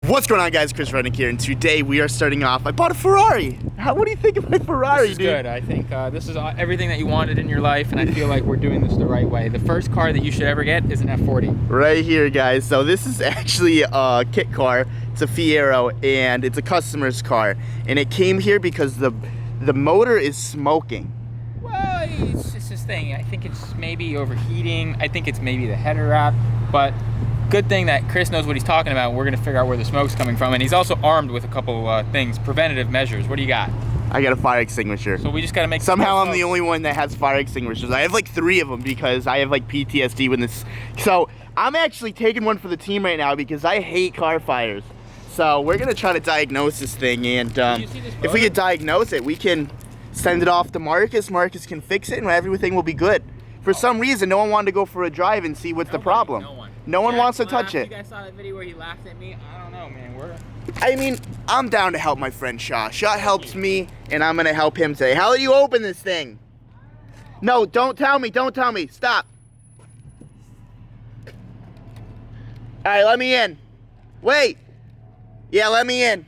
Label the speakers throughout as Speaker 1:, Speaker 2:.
Speaker 1: What's going on, guys? Chris Rednick here, and today we are starting off. I bought a Ferrari. What do you think of my Ferrari,
Speaker 2: This is good. I think this is everything that you wanted in your life, and I feel like we're doing this the right way. The first car that you should ever get is an F40.
Speaker 1: Right here, guys. So this is actually a kit car. It's a Fiero, and it's a customer's car. And it came here because the motor is smoking.
Speaker 2: Well, it's just this thing. I think it's maybe overheating. I think it's maybe the header wrap, but good thing that Chris knows what he's talking about. We're gonna figure out where the smoke's coming from, and he's also armed with a couple things, preventative measures. What do you got?
Speaker 1: I got a fire extinguisher.
Speaker 2: So we just gotta make.
Speaker 1: Somehow I'm the only one that has fire extinguishers. I have like 3 of them because I have like PTSD when this. So I'm actually taking one for the team right now because I hate car fires. So we're gonna try to diagnose this thing, and if we could diagnose it, we can send it off to Marcus. Marcus can fix it, and everything will be good. For some reason, no one wanted to go for a drive and see what's the problem. No one wants to touch it.
Speaker 2: You guys saw that video where he laughed at me? I don't know, man.
Speaker 1: I mean, I'm down to help my friend Shaw. Shaw helps me, and I'm gonna help him today. How do you open this thing? No, don't tell me. Don't tell me. Stop. All right, let me in. Wait. Yeah, let me in.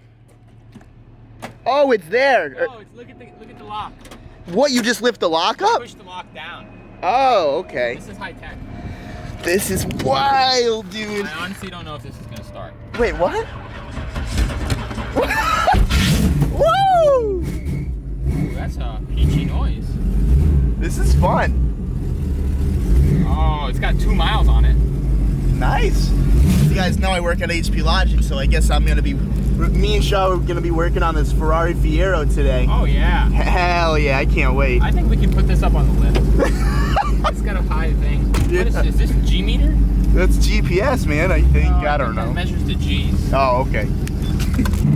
Speaker 1: Oh, it's there.
Speaker 2: Oh, look at the lock.
Speaker 1: What? You just lift the lock up?
Speaker 2: Push the lock down.
Speaker 1: Oh, okay.
Speaker 2: This is high tech.
Speaker 1: This is wild, dude.
Speaker 2: I honestly don't know if this is gonna start.
Speaker 1: Wait, what? Woo!
Speaker 2: Ooh, that's a peachy noise.
Speaker 1: This is fun.
Speaker 2: Oh, it's got 2 miles on it.
Speaker 1: Nice. You guys know I work at HP Logic, so I guess I'm gonna be. Me and Shaw are gonna be working on this Ferrari Fiero today.
Speaker 2: Oh yeah.
Speaker 1: Hell yeah! I can't wait.
Speaker 2: I think we can put this up on the list. It's got a high thing.
Speaker 1: Yeah.
Speaker 2: What is this G meter?
Speaker 1: That's GPS, man. I think. I don't know.
Speaker 2: It measures the G's.
Speaker 1: Oh, okay.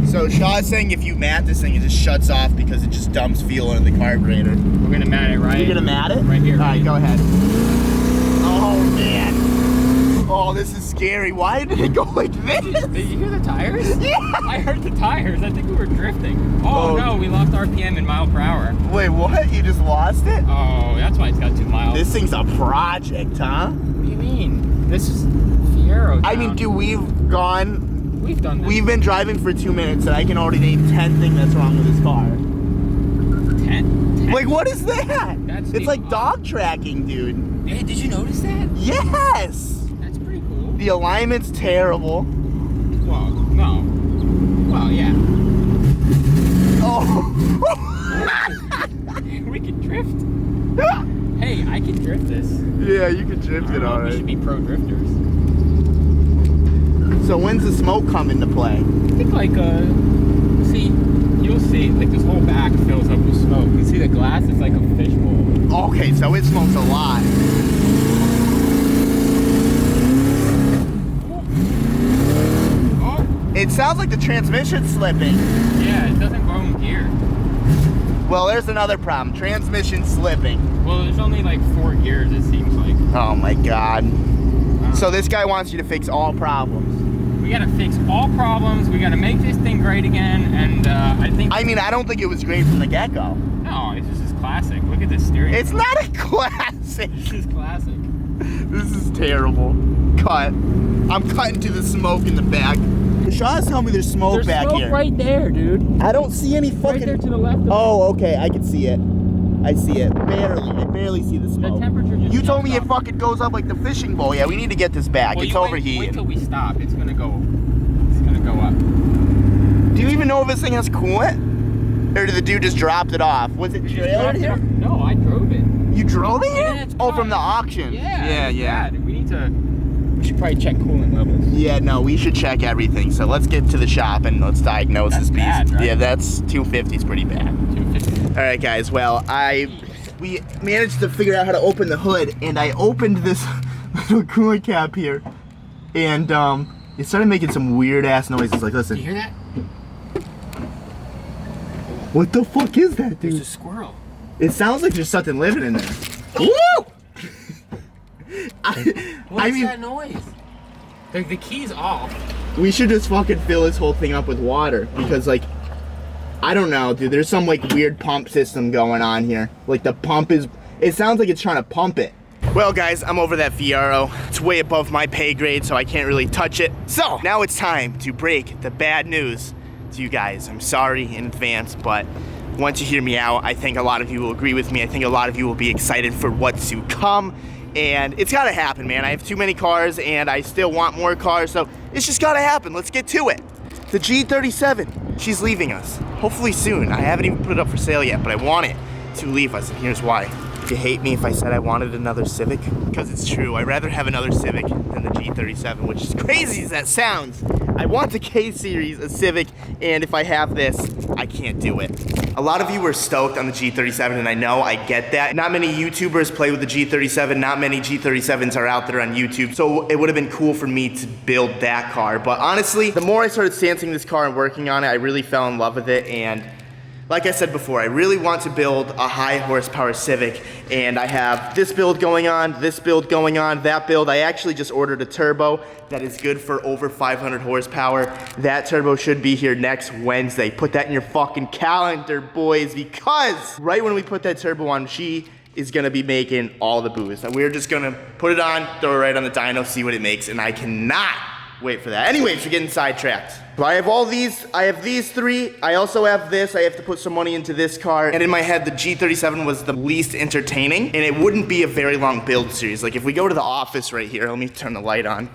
Speaker 1: So Shaw's saying if you mat this thing, it just shuts off because it just dumps fuel into the carburetor.
Speaker 2: We're gonna mat it right.
Speaker 1: You're gonna mat it?
Speaker 2: Right here.
Speaker 1: All right, go ahead. Oh man. Oh, this is scary. Why did it go like this?
Speaker 2: Did you hear the tires?
Speaker 1: Yeah.
Speaker 2: I heard the tires. I think we were drifting. Oh no, we lost RPM in mile per hour.
Speaker 1: Wait, what? You just lost it?
Speaker 2: Oh, that's why it's got 2 miles.
Speaker 1: This thing's a project, huh?
Speaker 2: What do you mean? This is Fiero.
Speaker 1: I mean, dude, we've done this. We've been driving for 2 minutes, and I can already name 10 things that's wrong with this car.
Speaker 2: 10?
Speaker 1: Like, what is that? It's like dog tracking, dude.
Speaker 2: Hey, did you notice that?
Speaker 1: Yes.
Speaker 2: That's pretty cool.
Speaker 1: The alignment's terrible.
Speaker 2: Well, no. Well, yeah.
Speaker 1: Oh.
Speaker 2: We can drift. Hey, I can drift this.
Speaker 1: Yeah, you can drift it, all right.
Speaker 2: We should be pro drifters.
Speaker 1: So when's the smoke come into play?
Speaker 2: I think like, you'll see, like this whole back fills up with smoke. You see the glass, it's like a fishbowl.
Speaker 1: Okay, so it smokes a lot.
Speaker 2: Oh.
Speaker 1: It sounds like the transmission's slipping.
Speaker 2: Yeah, it doesn't go in gear.
Speaker 1: Well, there's another problem. Transmission slipping.
Speaker 2: Well, there's only like 4 gears, it seems like.
Speaker 1: Oh my God. So this guy wants you to fix all problems.
Speaker 2: We gotta fix all problems. We gotta make this thing great again, and I
Speaker 1: don't think it was great from the get-go.
Speaker 2: No, it's just classic. Look at this steering.
Speaker 1: It's not a classic.
Speaker 2: This is classic.
Speaker 1: This is terrible. Cut. I'm cutting to the smoke in the back. Shaw's telling me there's smoke back here.
Speaker 2: There's smoke right there, dude.
Speaker 1: I don't see any fucking.
Speaker 2: Right there to the left of
Speaker 1: Oh, okay. I can see it. I see it. Barely. I barely see the smoke.
Speaker 2: The temperature just
Speaker 1: You told me
Speaker 2: jumps
Speaker 1: it
Speaker 2: up.
Speaker 1: fucking goes up like the fishing bowl. Yeah, we need to get this back.
Speaker 2: Well,
Speaker 1: It's
Speaker 2: you
Speaker 1: overheating.
Speaker 2: Wait till we stop. It's gonna go up.
Speaker 1: Do you even know if this thing has coolant? Or did the dude just dropped it off? Was it trailered here?
Speaker 2: No, I drove it.
Speaker 1: You drove it here?
Speaker 2: Yeah, it's
Speaker 1: Oh,
Speaker 2: fine.
Speaker 1: from the auction.
Speaker 2: Yeah.
Speaker 1: Yeah.
Speaker 2: We should probably check coolant levels.
Speaker 1: Yeah, no, we should check everything. So let's get to the shop and let's diagnose this beast.
Speaker 2: Bad, right?
Speaker 1: Yeah, that's 250 is pretty bad.
Speaker 2: 250.
Speaker 1: All right, guys. Well, we managed to figure out how to open the hood, and I opened this little coolant cap here, and it started making some weird ass noises. Like, listen.
Speaker 2: You hear that?
Speaker 1: What the fuck is that, dude?
Speaker 2: There's a squirrel.
Speaker 1: It sounds like there's something living in there. Woo!
Speaker 2: What is that noise? The key's off.
Speaker 1: We should just fucking fill this whole thing up with water because, like, I don't know, dude. There's some like weird pump system going on here. Like the pump is. It sounds like it's trying to pump it. Well guys, I'm over that VRO. It's way above my pay grade, so I can't really touch it. So now it's time to break the bad news to you guys. I'm sorry in advance, but once you hear me out, I think a lot of you will agree with me. I think a lot of you will be excited for what's to come. And it's gotta happen, man. I have too many cars and I still want more cars, so it's just gotta happen. Let's get to it. The G37, she's leaving us. Hopefully soon. I haven't even put it up for sale yet, but I want it to leave us, and here's why. If you hate me if I said I wanted another Civic, because it's true. I'd rather have another Civic than the G37, which is crazy as that sounds. I want the K-Series, a Civic, and if I have this, I can't do it. A lot of you were stoked on the G37, and I know, I get that. Not many YouTubers play with the G37, not many G37s are out there on YouTube, so it would have been cool for me to build that car. But honestly, the more I started stancing this car and working on it, I really fell in love with it, and like I said before, I really want to build a high horsepower Civic, and I have this build going on, this build going on, that build. I actually just ordered a turbo that is good for over 500 horsepower. That turbo should be here next Wednesday. Put that in your fucking calendar, boys, because right when we put that turbo on, she is gonna be making all the booze. And we're just gonna put it on, throw it right on the dyno, see what it makes, and I cannot wait for that. Anyways, we're getting sidetracked. So I have all these, I have these three, I also have this, I have to put some money into this car, and in my head, the G37 was the least entertaining, and it wouldn't be a very long build series. Like if we go to the office right here, let me turn the light on.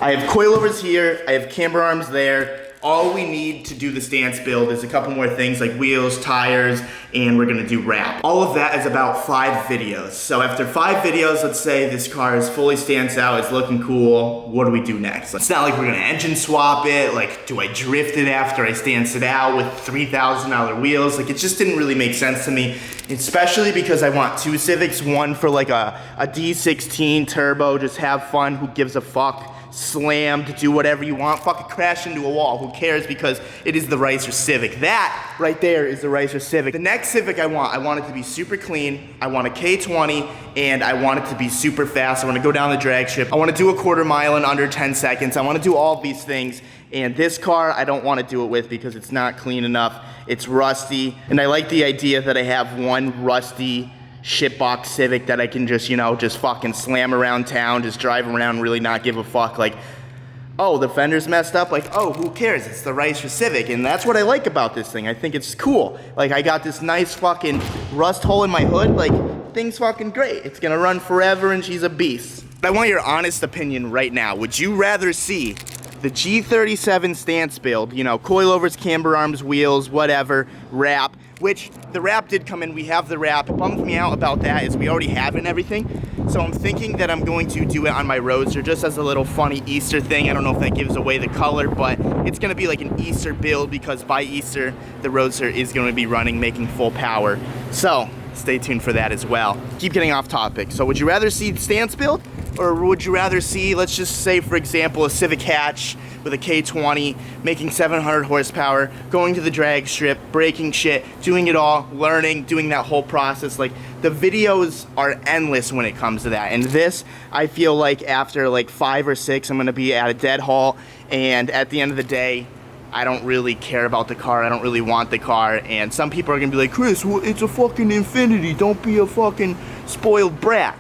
Speaker 1: I have coilovers here, I have camber arms there. All we need to do the stance build is a couple more things like wheels, tires, and we're gonna do wrap. All of that is about 5 videos. So after 5 videos, let's say this car is fully stance out, it's looking cool, what do we do next? It's not like we're gonna engine swap it, like do I drift it after I stance it out with $3,000 wheels? Like it just didn't really make sense to me, especially because I want 2 Civics, one for like a D16 turbo, just have fun, who gives a fuck? Slammed, do whatever you want, fucking crash into a wall, who cares, because it is the Ricer Civic. That right there is the Ricer Civic. The next Civic I want it to be super clean, I want a K20, and I want it to be super fast. I want to go down the drag strip, I want to do a quarter mile in under 10 seconds, I want to do all of these things, and this car I don't want to do it with because it's not clean enough, it's rusty, and I like the idea that I have one rusty shitbox Civic that I can just, you know, just fucking slam around town, just drive around, really not give a fuck. Like, oh, the fender's messed up. Like, oh, who cares? It's the Ricer Civic. And that's what I like about this thing. I think it's cool. Like, I got this nice fucking rust hole in my hood. Like, thing's fucking great. It's gonna run forever and she's a beast. But I want your honest opinion right now. Would you rather see the G37 stance build, you know, coilovers, camber arms, wheels, whatever, wrap, which the wrap did come in, we have the wrap. What bums me out about that is we already have it and everything. So I'm thinking that I'm going to do it on my Roadster just as a little funny Easter thing. I don't know if that gives away the color, but it's gonna be like an Easter build because by Easter, the Roadster is gonna be running, making full power. So stay tuned for that as well. Keep getting off topic. So would you rather see the stance build? Or would you rather see, let's just say for example, a Civic hatch with a K20, making 700 horsepower, going to the drag strip, breaking shit, doing it all, learning, doing that whole process. Like, the videos are endless when it comes to that. And this, I feel like after like 5 or 6, I'm gonna be at a dead halt, and at the end of the day, I don't really care about the car, I don't really want the car, and some people are gonna be like, Chris, it's a fucking Infiniti, don't be a fucking spoiled brat.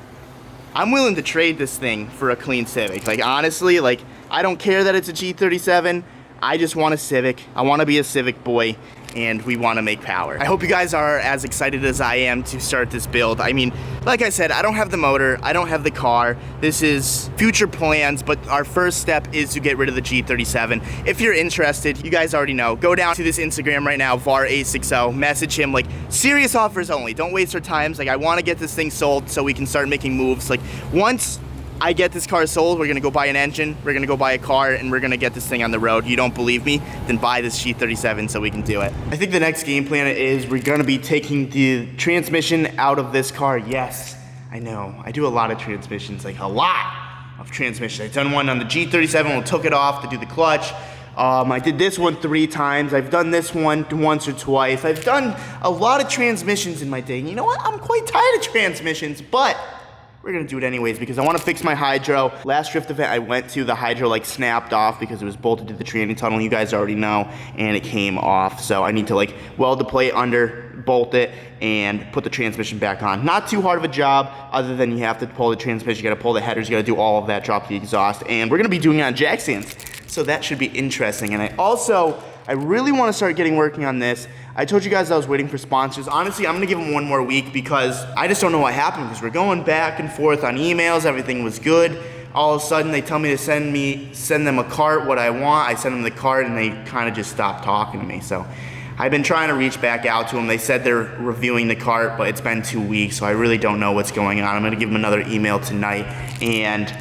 Speaker 1: I'm willing to trade this thing for a clean Civic. Like, honestly, like, I don't care that it's a G37. I just want a Civic. I want to be a Civic boy, and we want to make power. I hope you guys are as excited as I am to start this build. I mean, like I said, I don't have the motor, I don't have the car. This is future plans, but our first step is to get rid of the G37. If you're interested, you guys already know, go down to this Instagram right now, VAR860, message him, like, serious offers only. Don't waste our times. Like, I want to get this thing sold so we can start making moves. Like, once I get this car sold, we're gonna go buy an engine, we're gonna go buy a car, and we're gonna get this thing on the road. You don't believe me? Then buy this G37 so we can do it. I think the next game plan is we're gonna be taking the transmission out of this car. Yes, I know, I do a lot of transmissions, like a lot of transmissions. I've done one on the G37, we took it off to do the clutch. I did this one 3 times. I've done this one once or twice. I've done a lot of transmissions in my day. And you know what? I'm quite tired of transmissions, but we're gonna do it anyways because I wanna fix my hydro. Last drift event I went to, the hydro like snapped off because it was bolted to the tranny tunnel, you guys already know, and it came off. So I need to like weld the plate under, bolt it, and put the transmission back on. Not too hard of a job, other than you have to pull the transmission, you gotta pull the headers, you gotta do all of that, drop the exhaust, and we're gonna be doing it on jack stands. So that should be interesting. And I really wanna start working on this. I told you guys I was waiting for sponsors. Honestly, I'm gonna give them one more week because I just don't know what happened, because we're going back and forth on emails, everything was good. All of a sudden they tell me to send them a cart, what I want. I send them the cart and they kind of just stopped talking to me. So I've been trying to reach back out to them. They said they're reviewing the cart, but it's been 2 weeks, so I really don't know what's going on. I'm gonna give them another email tonight, and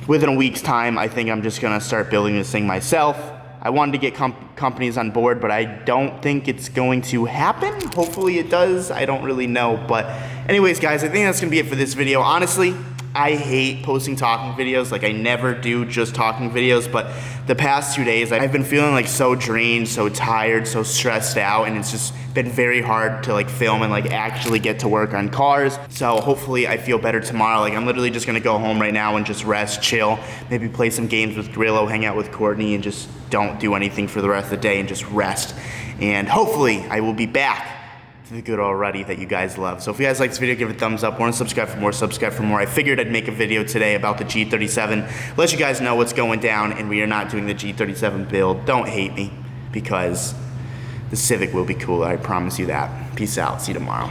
Speaker 1: within a week's time, I think I'm just gonna start building this thing myself. I wanted to get companies on board, but I don't think it's going to happen. Hopefully it does, I don't really know. But anyways, guys, I think that's gonna be it for this video. Honestly, I hate posting talking videos. Like, I never do just talking videos, but the past 2 days, I've been feeling like so drained, so tired, so stressed out, and it's just been very hard to like film and like actually get to work on cars. So hopefully I feel better tomorrow. Like, I'm literally just gonna go home right now and just rest, chill, maybe play some games with Grillo, hang out with Courtney, and just don't do anything for the rest of the day and just rest. And hopefully I will be back to the good already that you guys love. So if you guys like this video, give it a thumbs up. Want to subscribe for more, subscribe for more. I figured I'd make a video today about the G37, let you guys know what's going down, and we are not doing the G37 build. Don't hate me, because the Civic will be cooler, I promise you that. Peace out, see you tomorrow.